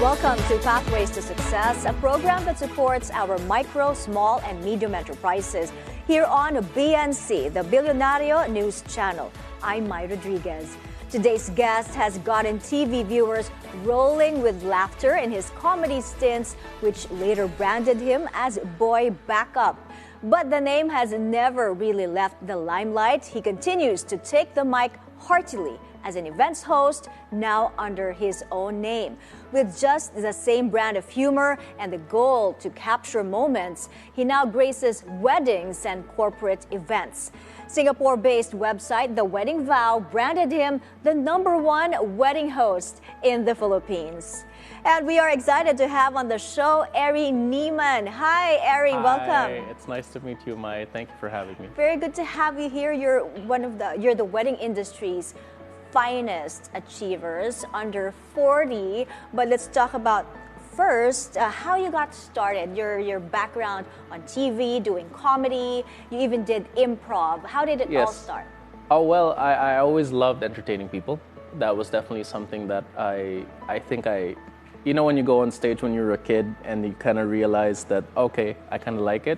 Welcome to Pathways to Success, a program that supports our micro, small, and medium enterprises here on BNC, the Billionario News Channel. I'm Mai Rodriguez. Today's guest has gotten TV viewers rolling with laughter in his comedy stints, which later branded him as Boy Backup. But the name has never really left the limelight. He continues to take the mic heartily as an events host, now under his own name. With just the same brand of humor and the goal to capture moments, he now graces weddings and corporate events. Singapore-based website The Wedding Vow branded him the #1 wedding host in the Philippines. And we are excited to have on the show Eri Neeman. Hi, Eri. Hi, welcome. it's nice to meet you, Mai. Thank you for having me. Very good to have you here. You're the wedding industry's finest achievers, under 40. But let's talk about first how you got started. Your background on TV, doing comedy. You even did improv. How did it all start? Oh well, I always loved entertaining people. That was definitely something that I think you know, when you go on stage when you're a kid and you kind of realize that, okay, I kind of like it.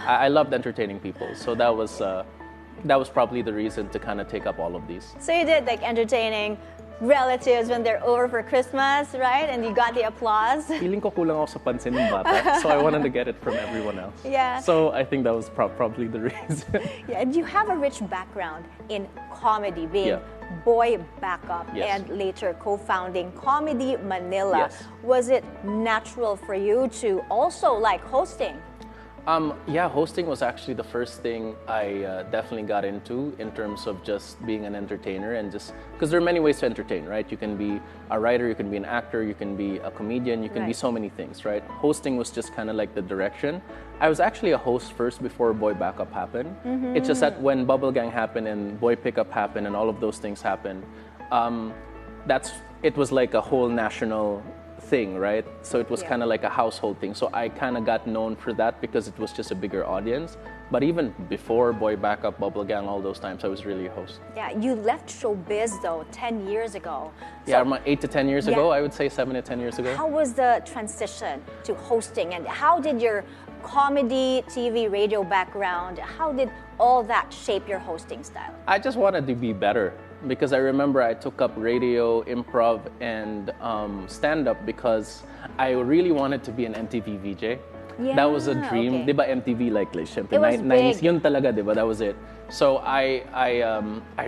I loved entertaining people, so that was probably the reason to kind of take up all of these. So you did like entertaining relatives when they're over for Christmas, right? And you got the applause. Feeling ko kulang ako sa pansin ng bata, so I wanted to get it from everyone else. Yeah. So I think that was probably the reason. Yeah, and you have a rich background in comedy, being Boy Backup, and later co-founding Comedy Manila. Yes. Was it natural for you to also like hosting? Yeah, hosting was actually the first thing I definitely got into in terms of just being an entertainer, and just because there are many ways to entertain, right? You can be a writer, you can be an actor, you can be a comedian, you can be so many things, right? Hosting was just kind of like the direction. I was actually a host first before Boy Backup happened. It's just that when Bubble Gang happened and Boy Pickup happened and all of those things happened, it was like a whole national thing, right? So it was kind of like a household thing. So I kind of got known for that because it was just a bigger audience. But even before Boy Backup, Bubble Gang, all those times, I was really a host. Yeah, you left showbiz though 10 years ago. Yeah, 8 to 10 years ago, I would say 7 to 10 years ago. How was the transition to hosting, and how did your comedy, TV, radio background, how did all that shape your hosting style? I just wanted to be better. Because I remember I took up radio, improv, and stand-up because I really wanted to be an MTV VJ. Yeah, that was a dream. okay. Diba MTV, like syempre, It was 90s, big. yun talaga, diba? That was it. So I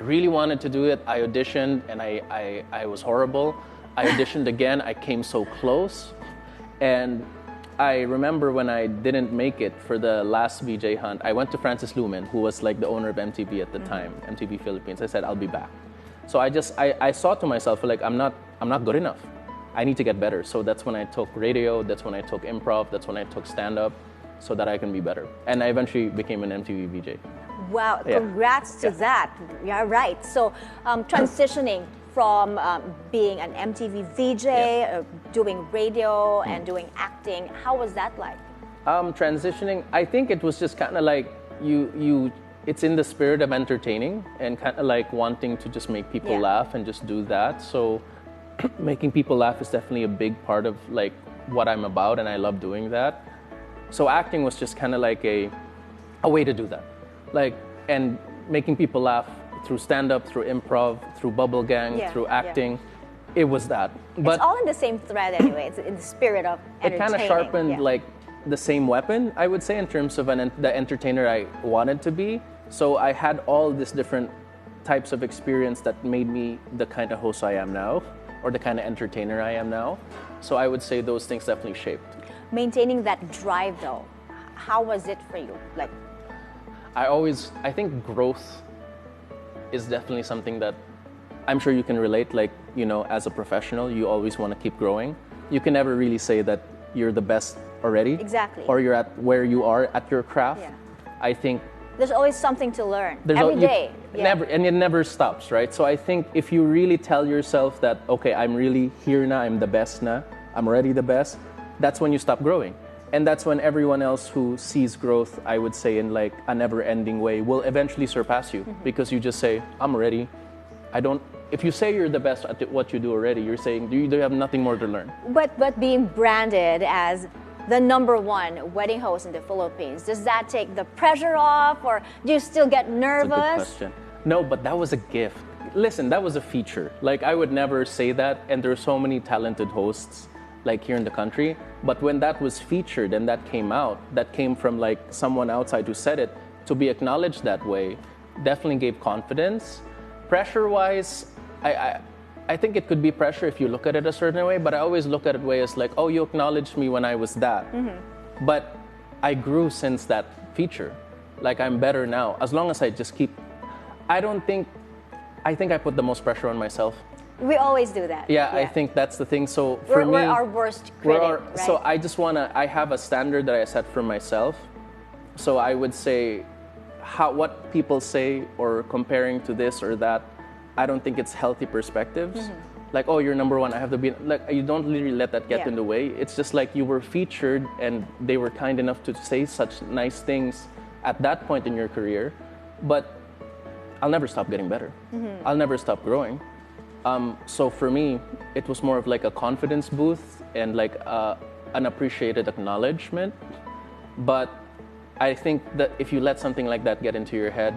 really wanted to do it. I auditioned and I was horrible. I auditioned again. I came so close. And I remember when I didn't make it for the last VJ hunt, I went to Francis Lumen, who was like the owner of MTV at the time, MTV Philippines. I said, I'll be back. So I saw to myself, like, I'm not good enough. I need to get better. So that's when I took radio, that's when I took improv, that's when I took stand-up, so that I can be better. And I eventually became an MTV VJ. Wow, congrats to that. Yeah, right. So transitioning from being an MTV VJ, doing radio and doing acting, how was that like? Transitioning, I think it was just kind of like it's in the spirit of entertaining and kind of like wanting to just make people laugh and just do that. So making people laugh is definitely a big part of like what I'm about, and I love doing that. So acting was just kind of like a way to do that. Like, and making people laugh through stand-up, through improv, through Bubble Gang, through acting. It was that. But it's all in the same thread anyway. It's in the spirit of entertaining. It kind of sharpened like the same weapon, I would say, in terms of the entertainer I wanted to be. So I had all these different types of experience that made me the kind of host I am now, or the kind of entertainer I am now. So I would say those things definitely shaped. Maintaining that drive though, how was it for you? Like, I think growth is definitely something that I'm sure you can relate. Like, you know, as a professional, you always want to keep growing. You can never really say that you're the best already. Exactly. Or you're at where you are at your craft. Yeah. I think there's always something to learn every day. Never, and it never stops, right? So I think if you really tell yourself that, okay, I'm really here now, I'm the best now, I'm already the best, that's when you stop growing. And that's when everyone else who sees growth, I would say, in like a never-ending way, will eventually surpass you. Because you just say, I'm ready, I don't. If you say you're the best at what you do already, you're saying you have nothing more to learn. But being branded as the #1 wedding host in the Philippines, does that take the pressure off, or do you still get nervous? That's a good question. No, but that was a gift. Listen, that was a feature. Like, I would never say that, and there are so many talented hosts like here in the country. But when that was featured and that came out, that came from like someone outside who said it, to be acknowledged that way definitely gave confidence. Pressure-wise, I think it could be pressure if you look at it a certain way, but I always look at it way as like, oh, you acknowledged me when I was that. But I grew since that feature. Like, I'm better now. As long as I just keep, I think I put the most pressure on myself. We always do that. Yeah, I think that's the thing. So for me, we're our worst critic, right? So I have a standard that I set for myself. So I would say, what people say or comparing to this or that, I don't think it's healthy perspectives. Like, oh, you're #1, I have to be, like, you don't really let that get in the way. It's just like you were featured and they were kind enough to say such nice things at that point in your career, but I'll never stop getting better. I'll never stop growing. So for me, it was more of like a confidence boost and like an appreciated acknowledgement. But I think that if you let something like that get into your head,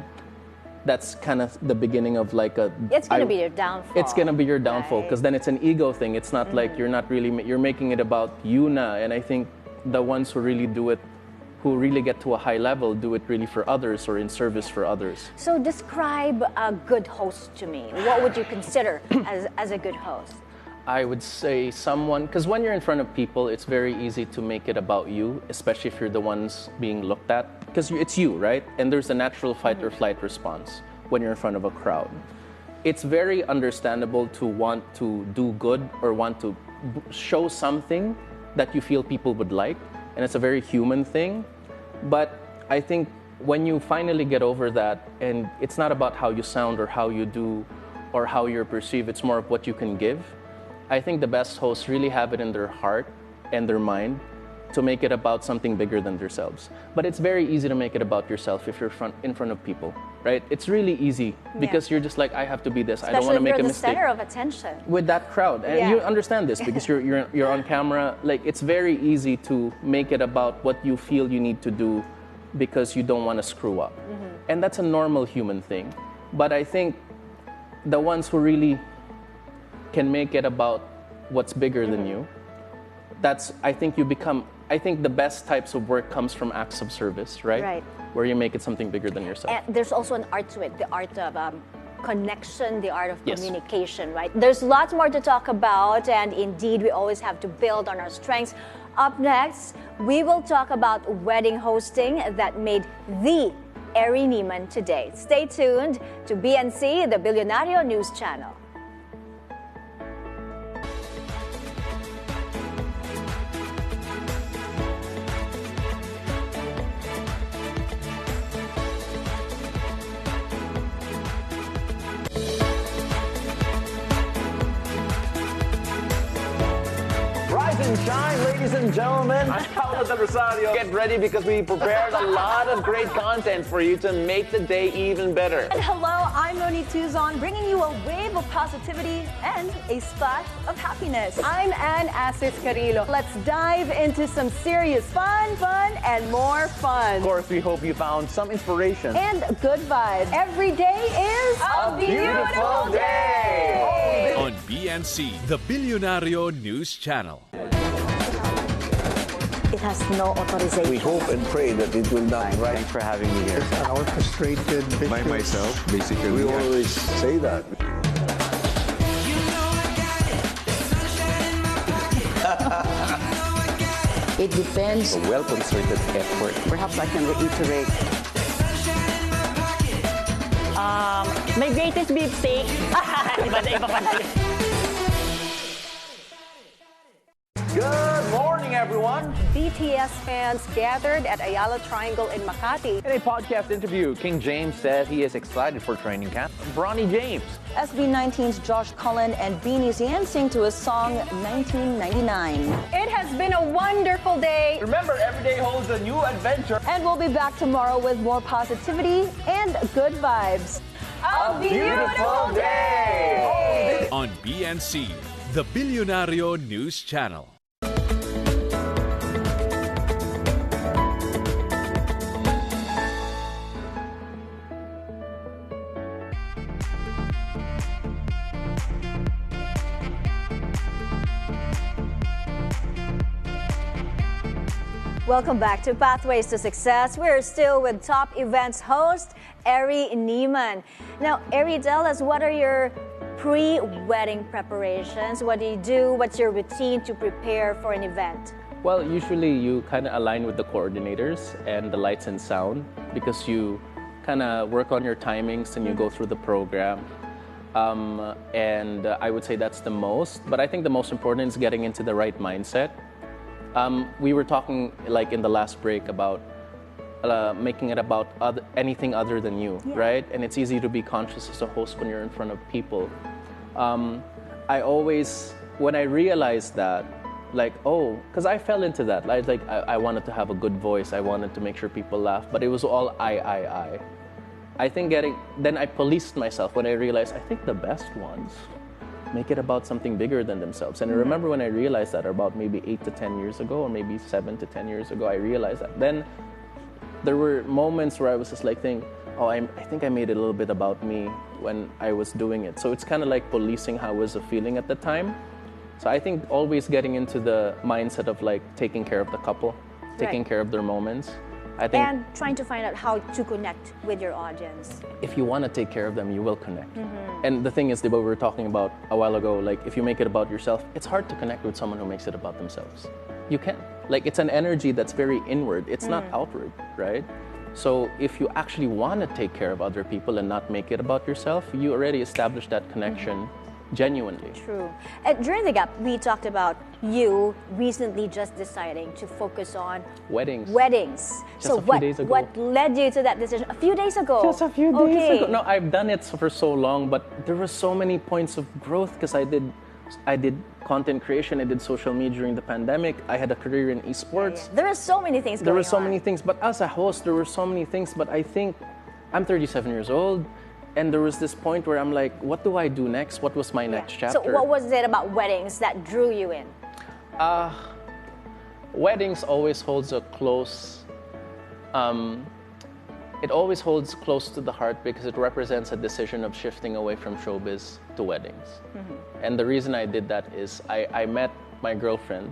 that's kind of the beginning of like it's going to be your downfall. It's going to be your downfall, because then it's an ego thing. It's not like you're making it about you na. And I think the ones who really do it, who really get to a high level, do it really for others or in service for others. So describe a good host to me. What would you consider as a good host? I would say someone, because when you're in front of people, it's very easy to make it about you, especially if you're the ones being looked at, because it's you, right? And there's a natural fight or flight response when you're in front of a crowd. It's very understandable to want to do good or want to show something that you feel people would like, and it's a very human thing. But I think when you finally get over that, and it's not about how you sound or how you do or how you're perceived, it's more of what you can give. I think the best hosts really have it in their heart and their mind to make it about something bigger than themselves. But it's very easy to make it about yourself if you're in front of people, right? It's really easy because you're just like, I have to be this. Especially I don't want to make a mistake. Especially if you're the center of attention. With that crowd. And you understand this because you're on camera. Like, it's very easy to make it about what you feel you need to do because you don't want to screw up. And that's a normal human thing. But I think the ones who really can make it about what's bigger than you, I think the best types of work comes from acts of service, right? Right. Where you make it something bigger than yourself. And there's also an art to it, the art of connection, the art of communication, right? There's lots more to talk about, and indeed, we always have to build on our strengths. Up next, we will talk about wedding hosting that made the Eri Neeman today. Stay tuned to BNC, the Billionario News Channel. And shine, ladies and gentlemen. I'm Paolo Del Rosario. Get ready because we prepared a lot of great content for you to make the day even better. And hello, I'm Moni Tuzon, bringing you a wave of positivity and a splash of happiness. I'm Ann Asis Carrillo. Let's dive into some serious fun, and more fun. Of course, we hope you found some inspiration. And good vibes. Every day is a beautiful day. On BNC, the Billionario News Channel. It has no authorization. We hope and pray that it will not. Right. Thanks for having me here. An orchestrated By myself, basically. We always say that. It depends. A well-concerted effort. Perhaps I can reiterate. My greatest beefsteak. Good morning, everyone. BTS fans gathered at Ayala Triangle in Makati. In a podcast interview, King James said he is excited for training camp. Bronny James. SB19's Josh Cullen and Beanie's dancing to his song 1999. It has been a wonderful day. Remember, every day holds a new adventure. And we'll be back tomorrow with more positivity and good vibes. A beautiful day. on BNC, the Billionario News Channel. Welcome back to Pathways to Success. We're still with top events host, Eri Neeman. Now, Eri, tell us, what are your pre-wedding preparations? What do you do? What's your routine to prepare for an event? Well, usually you kind of align with the coordinators and the lights and sound, because you kind of work on your timings and you go through the program. And I would say that's the most, but I think the most important is getting into the right mindset. We were talking like in the last break about making it about anything other than you, right? And it's easy to be conscious as a host when you're in front of people. I always, when I realized that, like, oh, because I fell into that. I wanted to have a good voice. I wanted to make sure people laugh, but it was all I think then I policed myself when I realized I think the best ones make it about something bigger than themselves. And I remember when I realized that about maybe 8 to 10 years ago, or maybe 7 to 10 years ago, I realized that. Then there were moments where I was just like thinking, oh, I think I made it a little bit about me when I was doing it. So it's kind of like policing how I was feeling at the time. So I think always getting into the mindset of like taking care of the couple, taking care of their moments. I think, and trying to find out how to connect with your audience. If you want to take care of them, you will connect. And the thing is, what we were talking about a while ago, like if you make it about yourself, it's hard to connect with someone who makes it about themselves. You can't. Like it's an energy that's very inward. It's not outward, right? So if you actually want to take care of other people and not make it about yourself, you already established that connection genuinely. True. During the gap, we talked about you recently just deciding to focus on weddings. So a few days ago. What led you to that decision? A few days ago. Just a few days ago. No, I've done it for so long, but there were so many points of growth because I did content creation, I did social media during the pandemic, I had a career in esports. There are so many things going on. There were so many things, but as a host, there were so many things, but I think I'm 37 years old, and there was this point where I'm like, what do I do next? What was my next chapter? So what was it about weddings that drew you in? Weddings always holds a close, it always holds close to the heart because it represents a decision of shifting away from showbiz to weddings. And the reason I did that is I met my girlfriend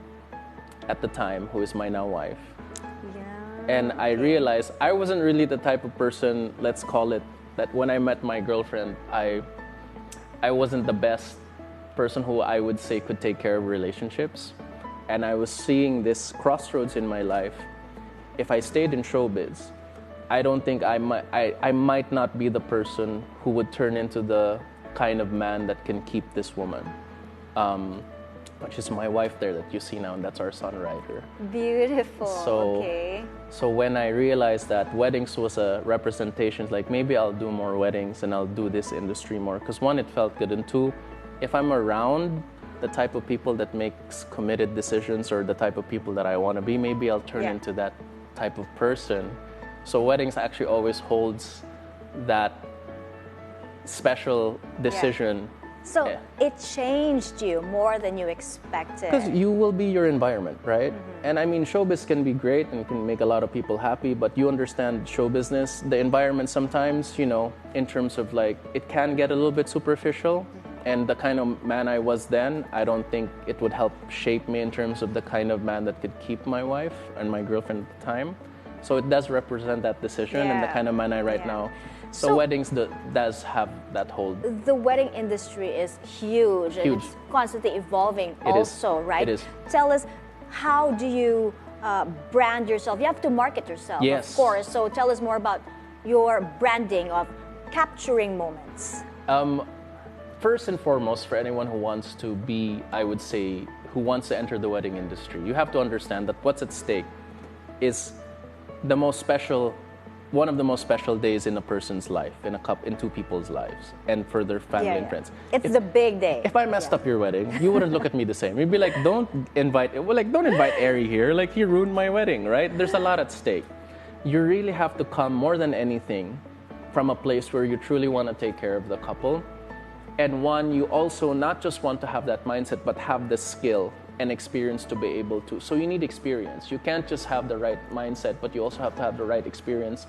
at the time, who is my now wife. And I realized I wasn't really the type of person, let's call it, that when I met my girlfriend, I wasn't the best person who I would say could take care of relationships. And I was seeing this crossroads in my life. If I stayed in showbiz, I don't think I might not be the person who would turn into the kind of man that can keep this woman. Which is my wife there that you see now, and that's our son right here. Beautiful. So when I realized that weddings was a representation, like maybe I'll do more weddings and I'll do this industry more. Because one, it felt good, and two, if I'm around the type of people that makes committed decisions or the type of people that I want to be, maybe I'll turn into that type of person. So weddings actually always holds that special decision. So it changed you more than you expected. Because you will be your environment, right? And I mean, showbiz can be great and can make a lot of people happy, but you understand show business, the environment sometimes, you know, in terms of like, it can get a little bit superficial. And the kind of man I was then, I don't think it would help shape me in terms of the kind of man that could keep my wife and my girlfriend at the time. So it does represent that decision and the kind of man I right now. So weddings does have that hold. The wedding industry is huge. And it's constantly evolving right? It is. Tell us, how do you brand yourself? You have to market yourself, of course. So tell us more about your branding of capturing moments. First and foremost, for anyone who wants to be, I would say, who wants to enter the wedding industry, you have to understand that what's at stake is the most special, one of the most special days in a person's life, in two people's lives, and for their family and friends. It's the big day. If I messed up your wedding, you wouldn't look at me the same. You'd be like, don't invite Eri here. Like, he ruined my wedding, right? There's a lot at stake. You really have to come more than anything from a place where you truly want to take care of the couple. And one, you also not just want to have that mindset, but have the skill and experience to be able to. So you need experience. You can't just have the right mindset, but you also have to have the right experience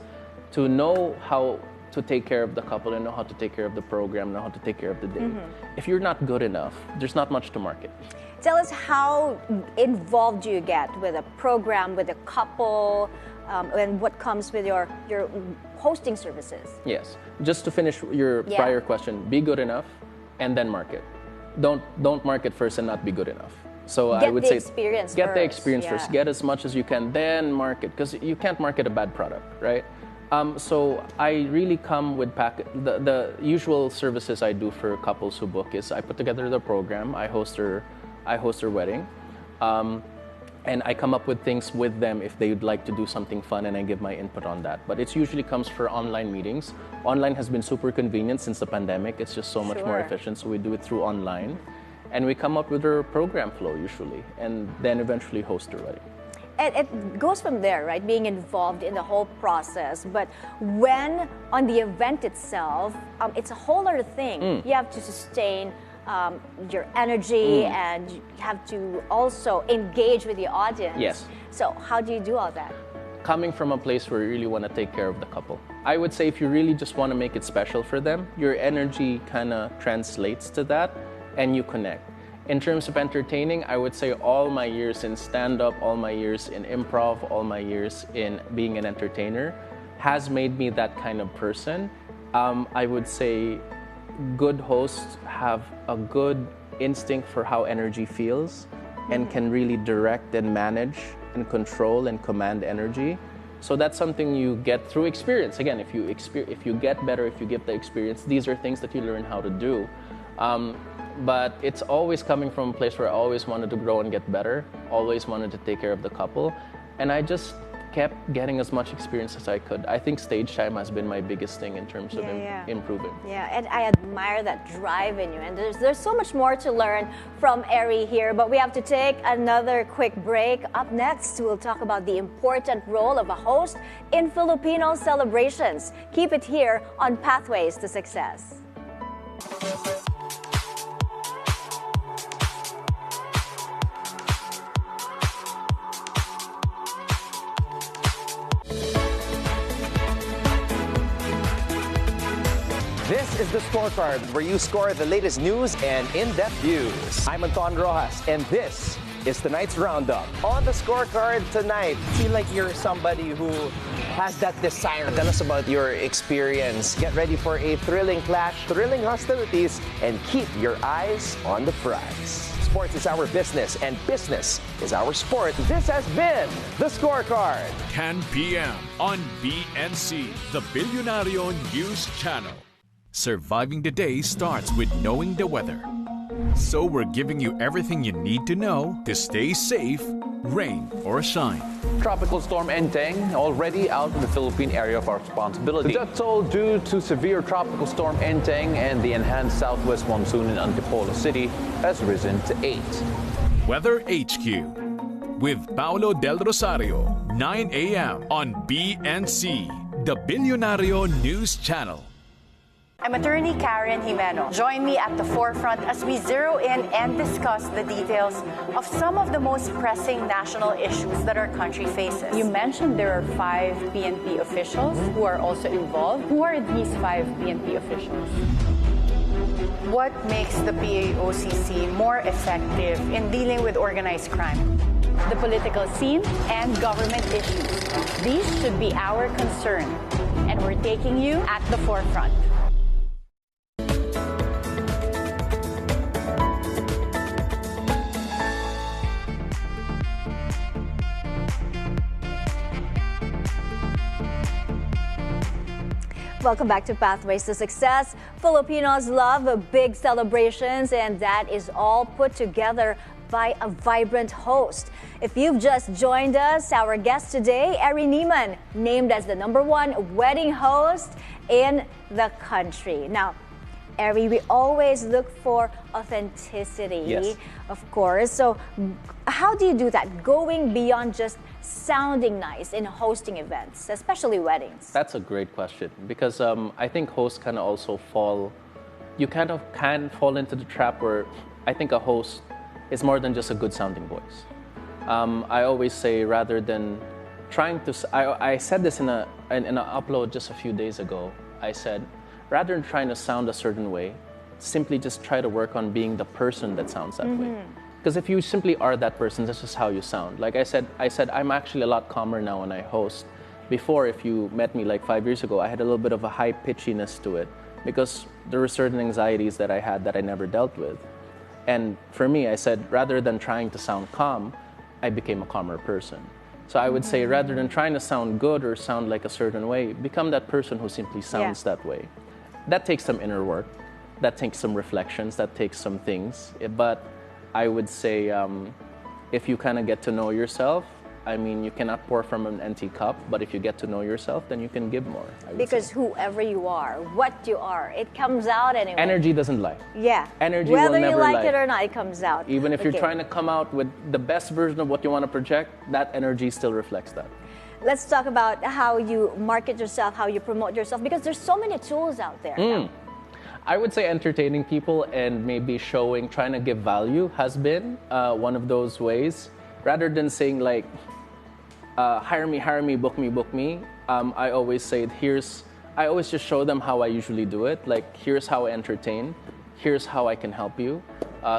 to know how to take care of the couple and know how to take care of the program, know how to take care of the day. If you're not good enough, there's not much to market. Tell us, how involved do you get with a program, with a couple, and what comes with your hosting services? Yes. Just to finish your prior question, be good enough and then market. Don't market first and not be good enough. So I would say get the experience first. Get as much as you can, then market, because you can't market a bad product, right? So I really come with the usual services I do for couples who book is I put together the program, I host their wedding, and I come up with things with them if they would like to do something fun, and I give my input on that. But it usually comes for online meetings. Online has been super convenient since the pandemic. It's just so much more efficient, so we do it through online. And we come up with our program flow usually, and then eventually host their wedding. And it goes from there, right? Being involved in the whole process. But when on the event itself, it's a whole other thing. You have to sustain your energy, and you have to also engage with the audience. Yes. So how do you do all that? Coming from a place where you really want to take care of the couple. I would say if you really just want to make it special for them, your energy kind of translates to that and you connect. In terms of entertaining, I would say all my years in stand-up, all my years in improv, all my years in being an entertainer has made me that kind of person. I would say good hosts have a good instinct for how energy feels and can really direct and manage and control and command energy. So that's something you get through experience. Again, if you get better, if you get the experience, these are things that you learn how to do. But it's always coming from a place where I always wanted to grow and get better, always wanted to take care of the couple, and I just kept getting as much experience as I could. I think stage time has been my biggest thing in terms of improving. Yeah, and I admire that drive in you. And there's so much more to learn from Eri here, but we have to take another quick break. Up next, we'll talk about the important role of a host in Filipino celebrations. Keep it here on Pathways to Success. This is the scorecard where you score the latest news and in-depth views. I'm Anton Rojas, and this is tonight's Roundup. On the scorecard tonight, feel like you're somebody who has that desire. Tell us about your experience. Get ready for a thrilling clash, thrilling hostilities, and keep your eyes on the prize. Sports is our business, and business is our sport. This has been the scorecard. 10 p.m. on BNC, the Billionario News Channel. Surviving the day starts with knowing the weather. So we're giving you everything you need to know to stay safe, rain or shine. Tropical storm Enteng already out of the Philippine area of our responsibility. The death toll due to severe tropical storm Enteng and the enhanced southwest monsoon in Antipolo City has risen to 8. Weather HQ with Paulo Del Rosario, 9 a.m. on BNC, the Billionario News Channel. I'm attorney Karen Jimeno. Join me at the forefront as we zero in and discuss the details of some of the most pressing national issues that our country faces. You mentioned there are 5 PNP officials who are also involved. Who are these 5 PNP officials? What makes the PAOCC more effective in dealing with organized crime? The political scene and government issues. These should be our concern, and we're taking you at the forefront. Welcome back to Pathways to Success. Filipinos love big celebrations, and that is all put together by a vibrant host. If you've just joined us, our guest today, Eri Neeman, named as the #1 wedding host in the country. Now, Eri, we always look for authenticity, of course. So how do you do that, going beyond just sounding nice in hosting events, especially weddings? That's a great question, because I think hosts kind of also fall you kind of can fall into the trap where I think a host is more than just a good sounding voice. I always say, rather than trying to, I said this in an upload just a few days ago. I said, rather than trying to sound a certain way, simply just try to work on being the person that sounds that way. Because if you simply are that person, that's just how you sound. Like I said, I'm actually a lot calmer now when I host. Before, if you met me like 5 years ago, I had a little bit of a high pitchiness to it because there were certain anxieties that I had that I never dealt with. And for me, I said, rather than trying to sound calm, I became a calmer person. So I would say, rather than trying to sound good or sound like a certain way, become that person who simply sounds that way. That takes some inner work. That takes some reflections. That takes some things. But I would say, if you kind of get to know yourself, I mean, you cannot pour from an empty cup, but if you get to know yourself, then you can give more. Because whoever you are, what you are, it comes out anyway. Energy doesn't lie. Yeah. Energy will never lie. Whether you like it or not, it comes out. Even if you're trying to come out with the best version of what you want to project, that energy still reflects that. Let's talk about how you market yourself, how you promote yourself, because there's so many tools out there. I would say entertaining people and maybe trying to give value has been one of those ways. Rather than saying like, hire me, book me, I always say, I always just show them how I usually do it. Like, here's how I entertain, here's how I can help you,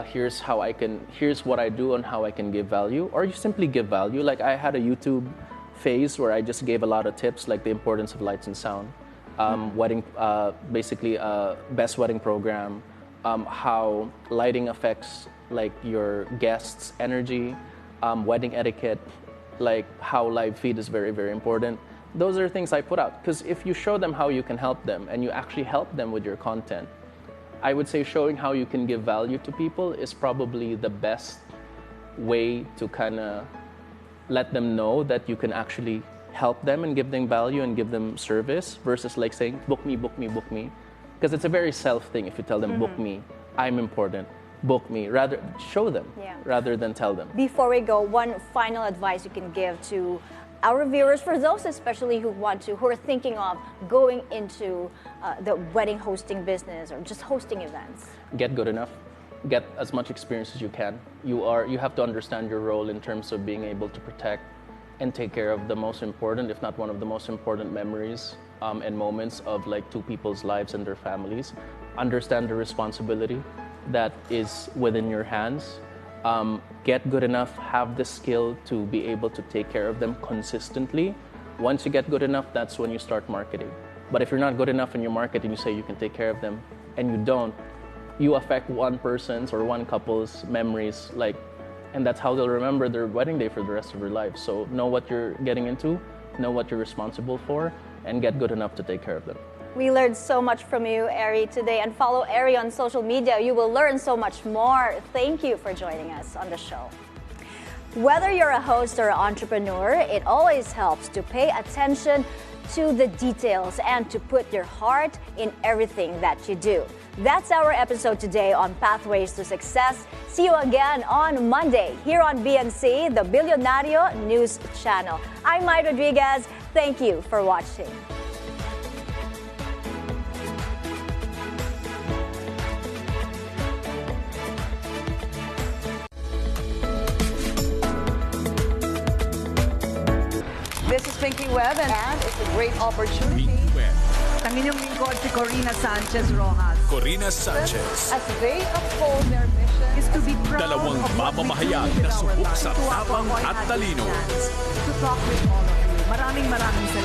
here's what I do and how I can give value, or you simply give value. Like, I had a YouTube phase where I just gave a lot of tips, like the importance of lights and sound, wedding, basically best wedding program, how lighting affects like your guests' energy, wedding etiquette, like how live feed is very, very important. Those are things I put out, because if you show them how you can help them and you actually help them with your content, I would say showing how you can give value to people is probably the best way to kind of let them know that you can actually help them and give them value and give them service, versus like saying, book me. Because it's a very self thing if you tell them, book me, I'm important. Book me, rather show them rather than tell them. Before we go, one final advice you can give to our viewers, for those especially who are thinking of going into the wedding hosting business or just hosting events. Get good enough. Get as much experience as you can. You have to understand your role in terms of being able to protect and take care of the most important, if not one of the most important memories and moments of like two people's lives and their families. Understand the responsibility that is within your hands. Get good enough, have the skill to be able to take care of them consistently. Once you get good enough, that's when you start marketing. But if you're not good enough in your marketing, you say you can take care of them, and you don't, you affect one person's or one couple's memories, and that's how they'll remember their wedding day for the rest of their lives. So know what you're getting into, know what you're responsible for, and get good enough to take care of them. We learned so much from you, Eri, today, and follow Eri on social media. You will learn so much more. Thank you for joining us on the show. Whether you're a host or an entrepreneur, it always helps to pay attention to the details and to put your heart in everything that you do. That's our episode today on Pathways to Success. See you again on Monday here on BNC, the Billionario News Channel. I'm Mai Rodriguez. Thank you for watching. This is Pinky Webb, and it's a great opportunity. Ang inyong lingkod si Corina Sanchez Rojas. Corina Sanchez. As they uphold their mission is to be proud Dalawang of what we mamamahayag do in na our subok lives. sa tapang at talino. To talk with all of you. Maraming salamat.